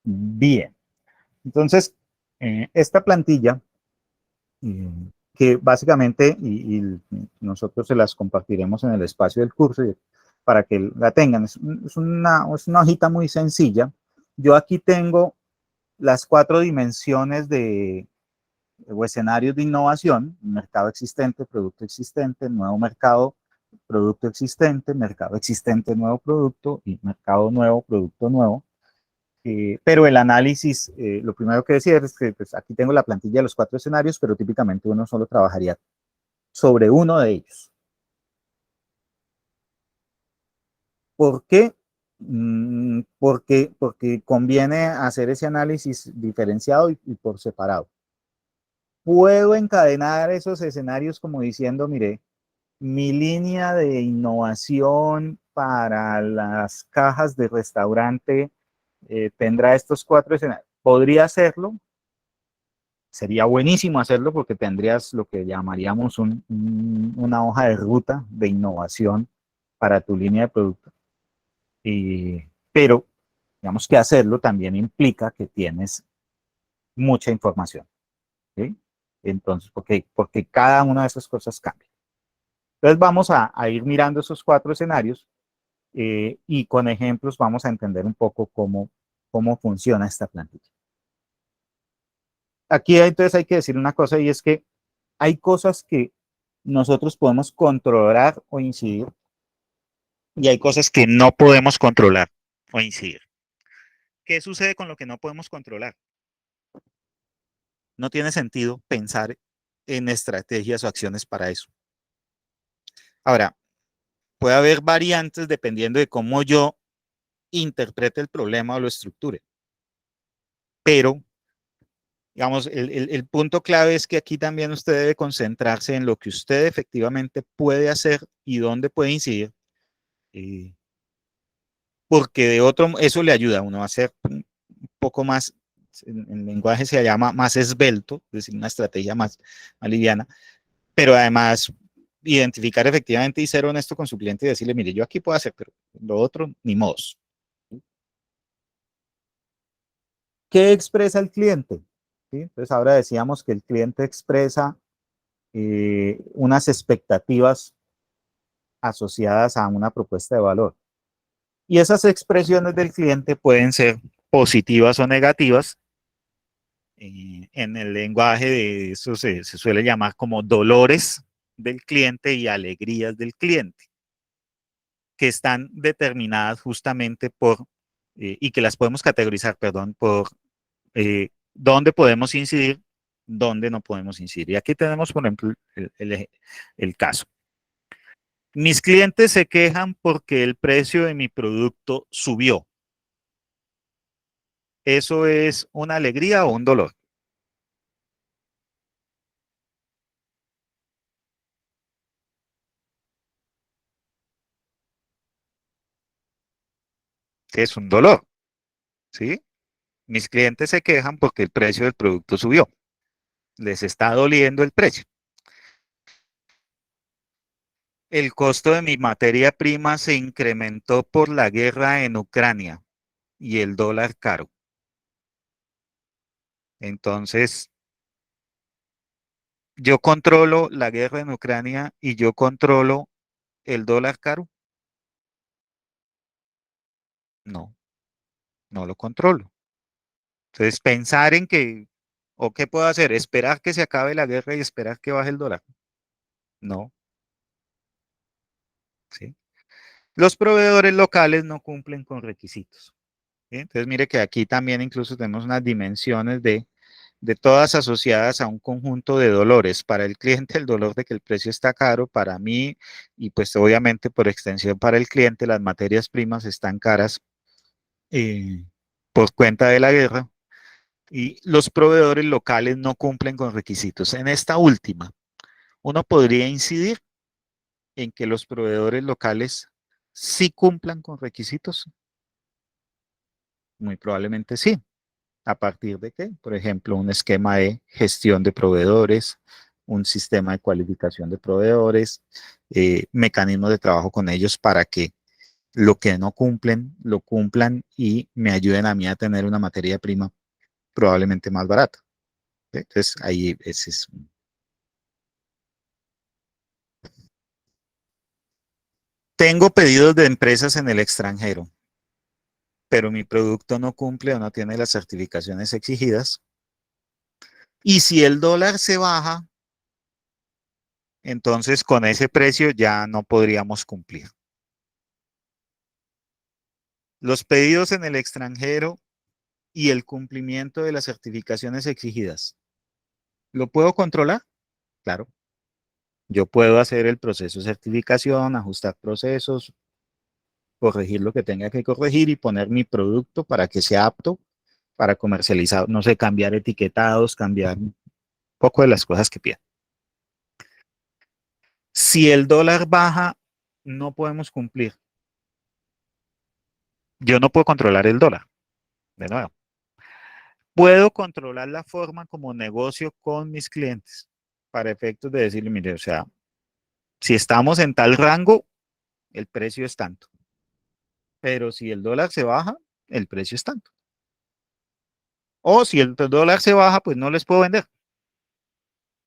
Bien, entonces, esta plantilla, que básicamente, y nosotros se las compartiremos en el espacio del curso para que la tengan, es una hojita muy sencilla. Yo aquí tengo las 4 dimensiones o escenarios de innovación: mercado existente, producto existente, nuevo mercado, producto existente, mercado existente, nuevo producto, y mercado nuevo, producto nuevo. Pero el análisis, lo primero que decía es que pues, aquí tengo la plantilla de los 4 escenarios, pero típicamente uno solo trabajaría sobre uno de ellos. ¿Por qué? Porque conviene hacer ese análisis diferenciado y por separado. Puedo encadenar esos escenarios como diciendo, mire, mi línea de innovación para las cajas de restaurante tendrá estos 4 escenarios. Podría hacerlo, sería buenísimo hacerlo porque tendrías lo que llamaríamos una hoja de ruta de innovación para tu línea de producto. Pero digamos que hacerlo también implica que tienes mucha información. ¿Sí? Entonces, porque cada una de esas cosas cambia. Entonces vamos a ir mirando esos 4 escenarios, y con ejemplos vamos a entender un poco cómo funciona esta plantilla. Aquí entonces hay que decir una cosa, y es que hay cosas que nosotros podemos controlar o incidir, y hay cosas que no podemos controlar o incidir. ¿Qué sucede con lo que no podemos controlar? No tiene sentido pensar en estrategias o acciones para eso. Ahora, puede haber variantes dependiendo de cómo yo interprete el problema o lo estructure, pero digamos, el punto clave es que aquí también usted debe concentrarse en lo que usted efectivamente puede hacer y dónde puede incidir, eh, porque de otro, eso le ayuda a uno a ser un poco más, en lenguaje se llama más esbelto, es decir, una estrategia más liviana, pero además identificar efectivamente y ser honesto con su cliente y decirle, mire, yo aquí puedo hacer, pero lo otro, ni modos. ¿Qué expresa el cliente? ¿Sí? Entonces ahora decíamos que el cliente expresa unas expectativas asociadas a una propuesta de valor. Y esas expresiones del cliente pueden ser positivas o negativas. En el lenguaje de eso se suele llamar como dolores del cliente y alegrías del cliente, que están determinadas justamente y que las podemos categorizar, perdón, por dónde podemos incidir, dónde no podemos incidir. Y aquí tenemos, por ejemplo, el caso. Mis clientes se quejan porque el precio de mi producto subió. ¿Eso es una alegría o un dolor? Es un dolor, ¿sí? Mis clientes se quejan porque el precio del producto subió. Les está doliendo el precio. El costo de mi materia prima se incrementó por la guerra en Ucrania y el dólar caro. Entonces, yo controlo la guerra en Ucrania y yo controlo el dólar caro. No, no lo controlo. Entonces, pensar en que, ¿o qué puedo hacer? ¿Esperar que se acabe la guerra y esperar que baje el dólar? No, ¿sí? Los proveedores locales no cumplen con requisitos. ¿Sí? Entonces, mire que aquí también incluso tenemos unas dimensiones de todas asociadas a un conjunto de dolores. Para el cliente, el dolor de que el precio está caro; para mí, y pues obviamente por extensión para el cliente, las materias primas están caras eh, por cuenta de la guerra. Y los proveedores locales no cumplen con requisitos. En esta última, uno podría incidir en que los proveedores locales sí cumplan con requisitos. Muy probablemente sí. ¿A partir de qué? Por ejemplo, un esquema de gestión de proveedores, un sistema de cualificación de proveedores, mecanismos de trabajo con ellos para que lo que no cumplen, lo cumplan y me ayuden a mí a tener una materia prima probablemente más barata. ¿Sí? Entonces, ahí ese es. Tengo pedidos de empresas en el extranjero, pero mi producto no cumple o no tiene las certificaciones exigidas. Y si el dólar se baja, entonces con ese precio ya no podríamos cumplir. Los pedidos en el extranjero y el cumplimiento de las certificaciones exigidas. ¿Lo puedo controlar? Claro. Yo puedo hacer el proceso de certificación, ajustar procesos, corregir lo que tenga que corregir y poner mi producto para que sea apto para comercializar, no sé, cambiar etiquetados, cambiar un poco de las cosas que piden. Si el dólar baja, no podemos cumplir. Yo no puedo controlar el dólar, de nuevo. Puedo controlar la forma como negocio con mis clientes para efectos de decirle, mire, o sea, si estamos en tal rango, el precio es tanto. Pero si el dólar se baja, el precio es tanto. O si el dólar se baja, pues no les puedo vender.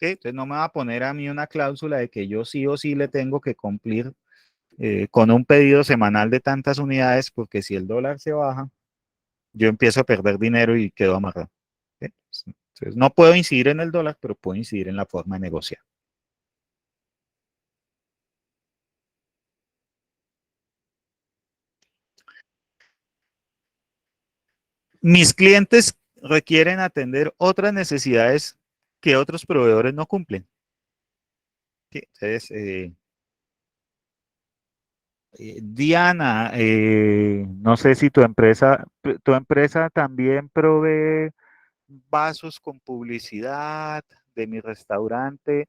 ¿Sí? Entonces no me va a poner a mí una cláusula de que yo sí o sí le tengo que cumplir con un pedido semanal de tantas unidades, porque si el dólar se baja, yo empiezo a perder dinero y quedo amarrado. ¿Sí? Entonces no puedo incidir en el dólar, pero puedo incidir en la forma de negociar. Mis clientes requieren atender otras necesidades que otros proveedores no cumplen. ¿Sí? Entonces, Diana, no sé si tu empresa también provee vasos con publicidad de mi restaurante.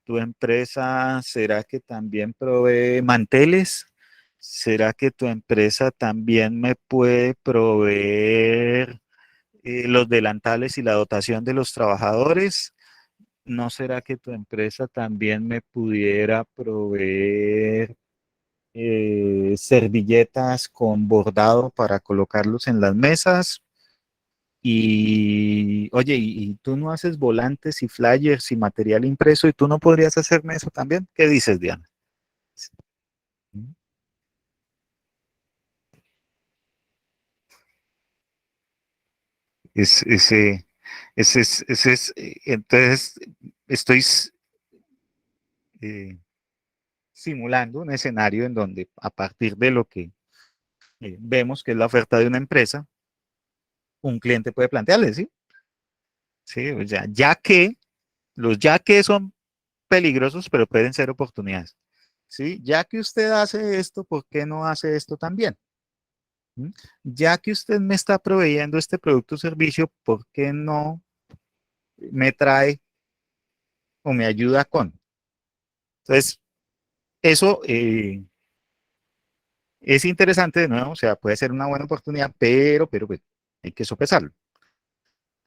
¿Tu empresa será que también provee manteles? ¿Será que tu empresa también me puede proveer los delantales y la dotación de los trabajadores? ¿No será que tu empresa también me pudiera proveer servilletas con bordado para colocarlos en las mesas? Y oye, ¿y tú no haces volantes y flyers y material impreso y tú no podrías hacerme eso también? ¿Qué dices, Diana? Es, entonces, estoy eh, simulando un escenario en donde a partir de lo que vemos que es la oferta de una empresa, un cliente puede plantearle, ¿sí? Sí, o sea, los ya que son peligrosos, pero pueden ser oportunidades. ¿Sí? Ya que usted hace esto, ¿por qué no hace esto también? ¿Mm? Ya que usted me está proveyendo este producto o servicio, ¿por qué no me trae o me ayuda con? Entonces, eso es interesante, ¿no? O sea, puede ser una buena oportunidad, pero pues, hay que sopesarlo.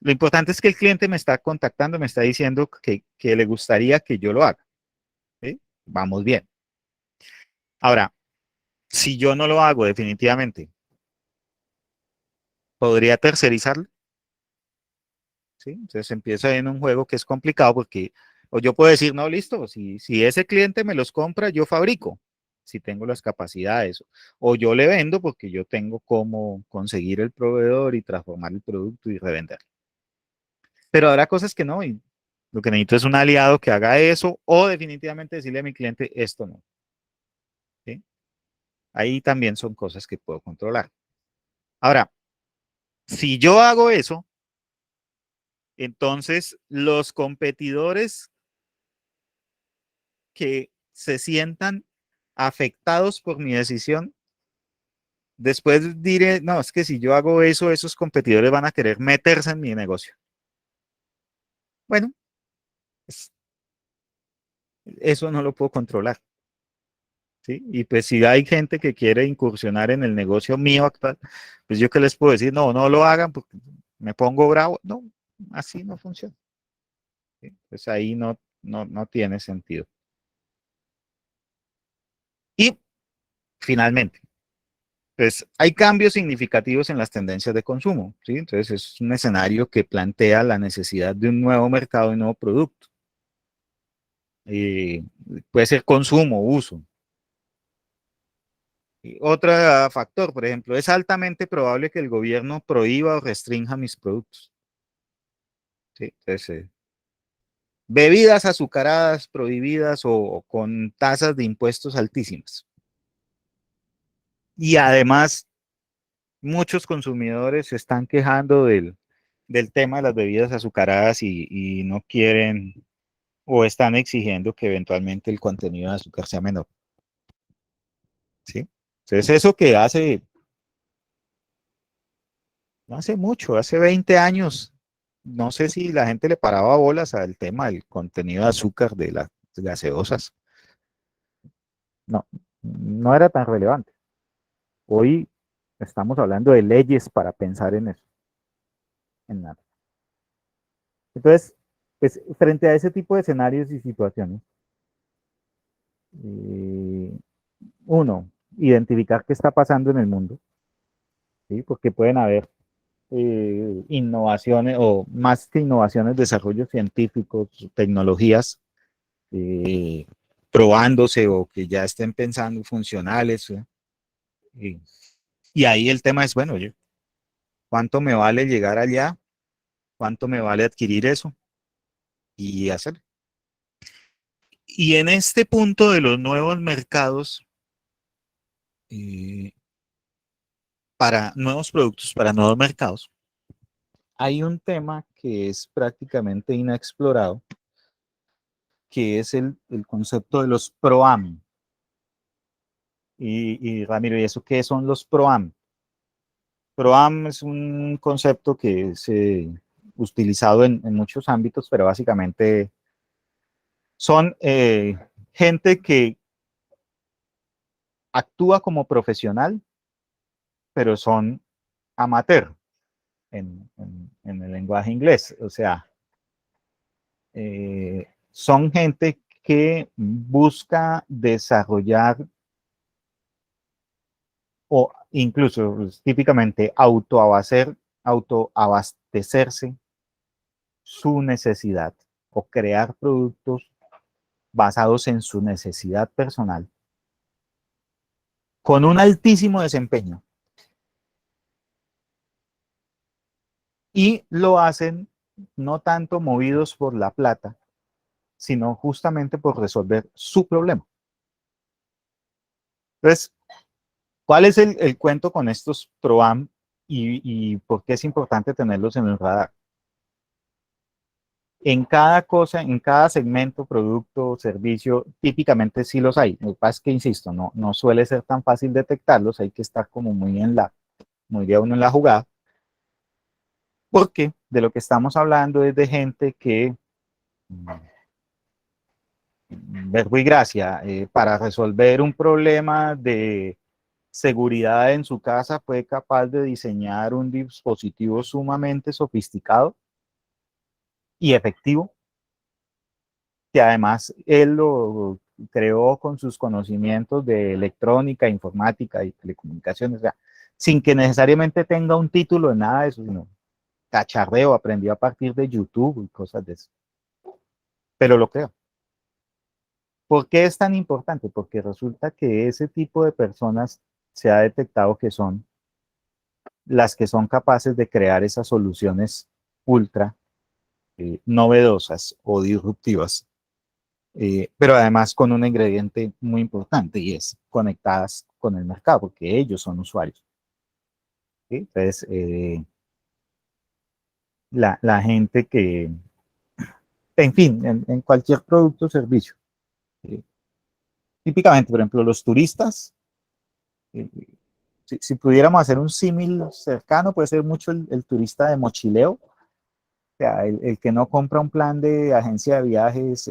Lo importante es que el cliente me está contactando, me está diciendo que le gustaría que yo lo haga. ¿Sí? Vamos bien. Ahora, si yo no lo hago definitivamente, ¿podría tercerizarlo? ¿Sí? Entonces empieza en un juego que es complicado porque, o yo puedo decir, no, listo, si ese cliente me los compra, yo fabrico, si tengo las capacidades, o yo le vendo porque yo tengo cómo conseguir el proveedor y transformar el producto y revender. Pero habrá cosas que no, y lo que necesito es un aliado que haga eso, o definitivamente decirle a mi cliente, esto no. ¿Sí? Ahí también son cosas que puedo controlar. Ahora, si yo hago eso, entonces los competidores que se sientan afectados por mi decisión, después diré, no, es que si yo hago eso, esos competidores van a querer meterse en mi negocio. Bueno, pues, eso no lo puedo controlar. ¿Sí? Y pues si hay gente que quiere incursionar en el negocio mío actual, pues yo qué les puedo decir, no, no lo hagan porque me pongo bravo. No, así no funciona. ¿Sí? Pues ahí no tiene sentido. Y finalmente, Entonces, hay cambios significativos en las tendencias de consumo, ¿sí? Entonces, es un escenario que plantea la necesidad de un nuevo mercado y un nuevo producto. Eh, Puede ser consumo, uso. Y otro factor, por ejemplo, es altamente probable que el gobierno prohíba o restrinja mis productos. ¿Sí? Entonces, bebidas azucaradas prohibidas o con tasas de impuestos altísimas. Y además, muchos consumidores se están quejando del tema de las bebidas azucaradas y no quieren o están exigiendo que eventualmente el contenido de azúcar sea menor. ¿Sí? Entonces, eso que no hace mucho, hace 20 años, no sé si la gente le paraba bolas al tema del contenido de azúcar de las gaseosas. No, no era tan relevante. Hoy estamos hablando de leyes para pensar en eso, en nada. Entonces, pues, frente a ese tipo de escenarios y situaciones, eh, uno, identificar qué está pasando en el mundo, ¿sí? Porque pueden haber innovaciones o más que innovaciones, desarrollos científicos, tecnologías eh, probándose o que ya estén pensando funcionales. Y, y ahí el tema es, bueno, oye, ¿cuánto me vale llegar allá? ¿Cuánto me vale adquirir eso? Y hacer. Y en este punto de los nuevos mercados, eh, para nuevos productos, para nuevos mercados, hay un tema que es prácticamente inexplorado, que es el concepto de los PROAM. Y Ramiro, ¿y eso qué son los PROAM? PROAM es un concepto que es utilizado en muchos ámbitos, pero básicamente son gente que actúa como profesional, pero son amateur en el lenguaje inglés. O sea, son gente que busca desarrollar o incluso pues, típicamente autoabastecerse su necesidad o crear productos basados en su necesidad personal con un altísimo desempeño y lo hacen no tanto movidos por la plata, sino justamente por resolver su problema. Entonces, ¿cuál es el cuento con estos PROAM y por qué es importante tenerlos en el radar? En cada cosa, en cada segmento, producto, servicio, típicamente sí los hay. Lo que pasa es que, insisto, no suele ser tan fácil detectarlos, hay que estar como muy de uno en la jugada, porque de lo que estamos hablando es de gente que, verbo y gracia, para resolver un problema de seguridad en su casa fue capaz de diseñar un dispositivo sumamente sofisticado y efectivo, que además él lo creó con sus conocimientos de electrónica, informática y telecomunicaciones, o sea, sin que necesariamente tenga un título de nada de eso, sino cacharreo, aprendió a partir de YouTube y cosas de eso. Pero lo creo. ¿Por qué es tan importante? Porque resulta que ese tipo de personas se ha detectado que son las que son capaces de crear esas soluciones ultra novedosas o disruptivas, pero además con un ingrediente muy importante y es conectadas con el mercado, porque ellos son usuarios. ¿Sí? Entonces, la gente que, en fin, en cualquier producto o servicio, eh, típicamente, por ejemplo, los turistas, eh, si pudiéramos hacer un símil cercano, puede ser mucho el turista de mochileo, o sea, el que no compra un plan de agencia de viajes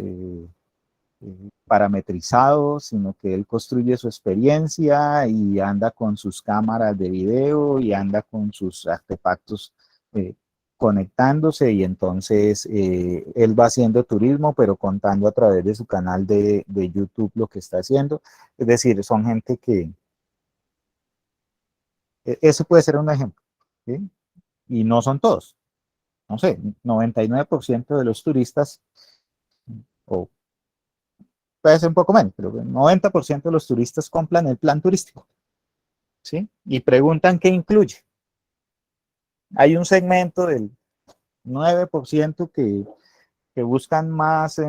parametrizado, sino que él construye su experiencia y anda con sus cámaras de video y anda con sus artefactos eh, conectándose y entonces él va haciendo turismo, pero contando a través de su canal de YouTube lo que está haciendo. Es decir, son gente Ese puede ser un ejemplo, ¿sí? Y no son todos. No sé, 99% de los turistas, o puede ser un poco menos, pero el 90% de los turistas compran el plan turístico, ¿sí? Y preguntan qué incluye. Hay un segmento del 9% que buscan más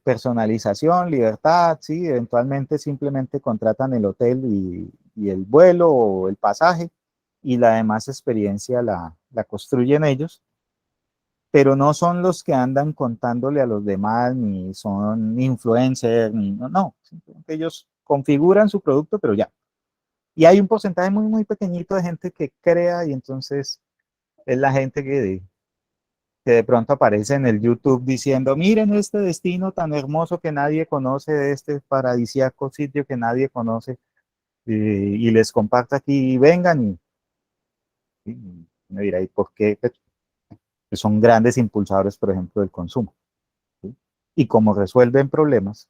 personalización, libertad, ¿sí? Eventualmente simplemente contratan el hotel y el vuelo o el pasaje y la demás experiencia la construyen ellos, pero no son los que andan contándole a los demás, ni son influencers, ni no, simplemente ellos configuran su producto, pero ya. Y hay un porcentaje muy, muy pequeñito de gente que crea y entonces es la gente que de pronto aparece en el YouTube diciendo, miren este destino tan hermoso que nadie conoce, este paradisíaco sitio que nadie conoce, y les comparto aquí, vengan y me dirá, ¿y por qué? Pues son grandes impulsadores, por ejemplo, del consumo. ¿Sí? Y como resuelven problemas,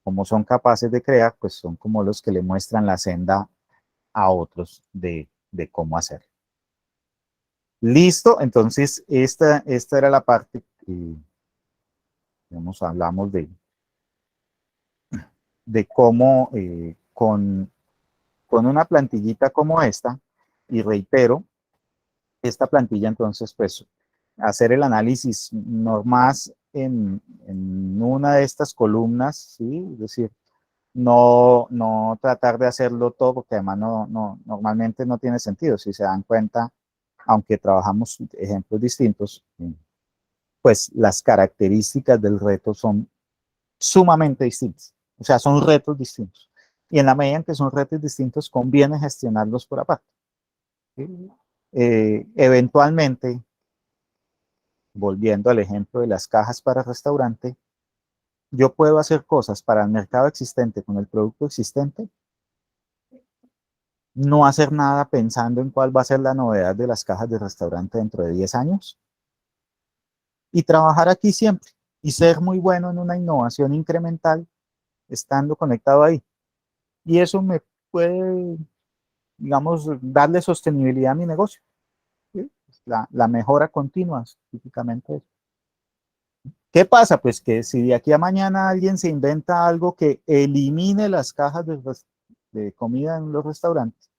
como son capaces de crear, pues son como los que le muestran la senda a otros de cómo hacer. Listo, entonces esta era la parte que, digamos, hablamos de cómo con una plantillita como esta, y reitero, esta plantilla entonces, pues, hacer el análisis no más en una de estas columnas, ¿sí? Es decir, no tratar de hacerlo todo, porque además normalmente no tiene sentido. Si se dan cuenta, aunque trabajamos ejemplos distintos, pues las características del reto son sumamente distintas. O sea, son retos distintos. Y en la medida en que son retos distintos, conviene gestionarlos por aparte. ¿Sí? Eventualmente, volviendo al ejemplo de las cajas para restaurante, yo puedo hacer cosas para el mercado existente con el producto existente, no hacer nada pensando en cuál va a ser la novedad de las cajas de restaurante dentro de 10 años y trabajar aquí siempre y ser muy bueno en una innovación incremental estando conectado ahí. Y eso me puede, digamos, darle sostenibilidad a mi negocio. ¿Sí? La mejora continua, típicamente. ¿Qué pasa? Pues que si de aquí a mañana alguien se inventa algo que elimine las cajas de comida en los restaurantes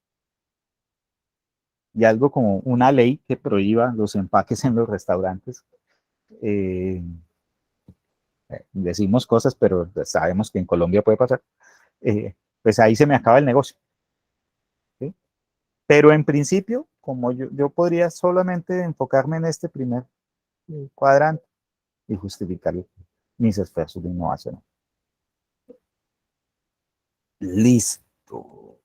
y algo como una ley que prohíba los empaques en los restaurantes, eh, decimos cosas, pero sabemos que en Colombia puede pasar, pues ahí se me acaba el negocio. ¿Sí? Pero en principio, como yo podría solamente enfocarme en este primer cuadrante y justificar mis esfuerzos de innovación. Listo.